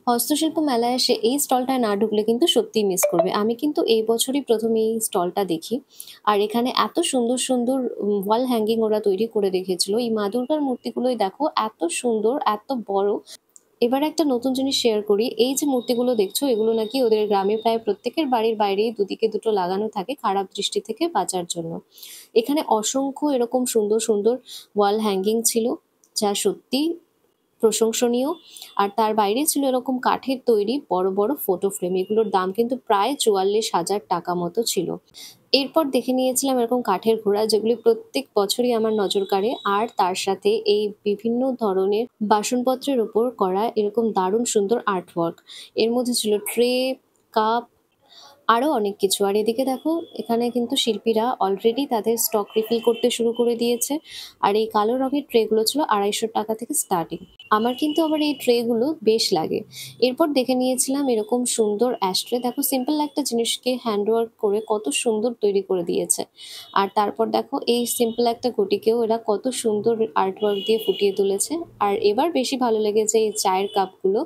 হস্তশিল্প মেলায় এসে এই স্টলটায় না ঢুকলে কিন্তু সত্যিই মিস করবে। আমি কিন্তু এই বছরই ১ম এই স্টলটা দেখি। আর এখানে এত সুন্দর, সুন্দর ওয়াল হ্যাঙ্গিং ওরা তৈরি করে রেখেছিল। এই মা দুর্গার মূর্তিগুলোই দেখো এত সুন্দর, এত বড়। এবার একটা নতুন জিনিস শেয়ার করি। এই যে মূর্তিগুলো দেখছো এগুলো নাকি ওদের গ্রামে প্রায় প্রত্যেকের বাড়ির বাইরেই দুদিকে দুটো লাগানো থাকে খারাপ দৃষ্টি থেকে বাঁচার জন্য। এখানে অসংখ্য এরকম সুন্দর, সুন্দর ওয়াল হ্যাঙ্গিং ছিল যা সত্যিই প্রশংসনীয়। আর তার বাইরে ছিল এরকম কাঠের তৈরি বড়, বড় ফটো ফ্রেম। এগুলোর দাম কিন্তু প্রায় ৳৪৪,০০০ মতো ছিল। এরপর দেখে নিয়েছিলাম এরকম কাঠের ঘোড়া যেগুলি প্রত্যেক বছরই আমার নজর কাড়ে। আর তার সাথে এই বিভিন্ন ধরনের বাসনপত্রের উপর করা এরকম দারুণ সুন্দর আর্ট ওয়ার্ক। এর মধ্যে ছিল ট্রে, কাপ আরো অনেক কিছু। আর এদিকে দেখো এখানে কিন্তু শিল্পীরা অলরেডি তাদের স্টক রিফিল করতে শুরু করে দিয়েছে। আর এই কালো রঙের ট্রে গুলো ছিল ৳২৫০ থেকে স্টার্টিং। আমার কিন্তু আবার এই ট্রে গুলো বেশ লাগে। এরপর দেখে নিয়েছিলাম এরকম সুন্দর অ্যাশট্রে। দেখো সিম্পল একটা জিনিসকে হ্যান্ড ওয়ার্ক করে কত সুন্দর তৈরি করে দিয়েছে। আর তারপর দেখো এই সিম্পল একটা ঘটিকেও এরা কত সুন্দর আর্ট ওয়ার্ক দিয়ে ফুটিয়ে তুলেছে। আর এবার বেশি ভালো লেগেছে এই চায়ের কাপগুলো।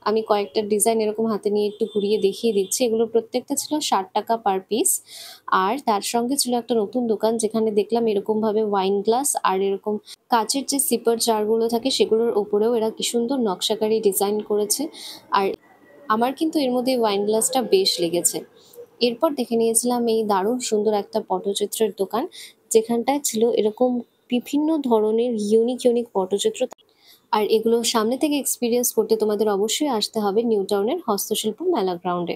আমি কয়েকটা ডিজাইন এরকম হাতে নিয়ে একটু ঘুরিয়ে দেখিয়ে দিচ্ছি। এগুলোর প্রত্যেকটা ছিল ৳৬০ পার পিস। আর তার সঙ্গে ছিল একটা নতুন দোকান যেখানে দেখলাম এরকমভাবে ওয়াইন গ্লাস আর এরকম কাঁচের যে সিপার জারগুলো থাকে সেগুলোর উপরেও এরা কি সুন্দর নকশাকারী ডিজাইন করেছে। আর আমার কিন্তু এর মধ্যে এই ওয়াইন গ্লাসটা বেশ লেগেছে। এরপর দেখে নিয়েছিলাম এই দারুণ সুন্দর একটা পটচিত্রের দোকান যেখানটায় ছিল এরকম বিভিন্ন ধরনের ইউনিক, ইউনিক পটচিত্র। আর এগুলো সামনে থেকে এক্সপেরিয়েন্স করতে তোমাদের অবশ্যই আসতে হবে নিউ টাউনের হস্তশিল্প মেলা গ্রাউন্ডে।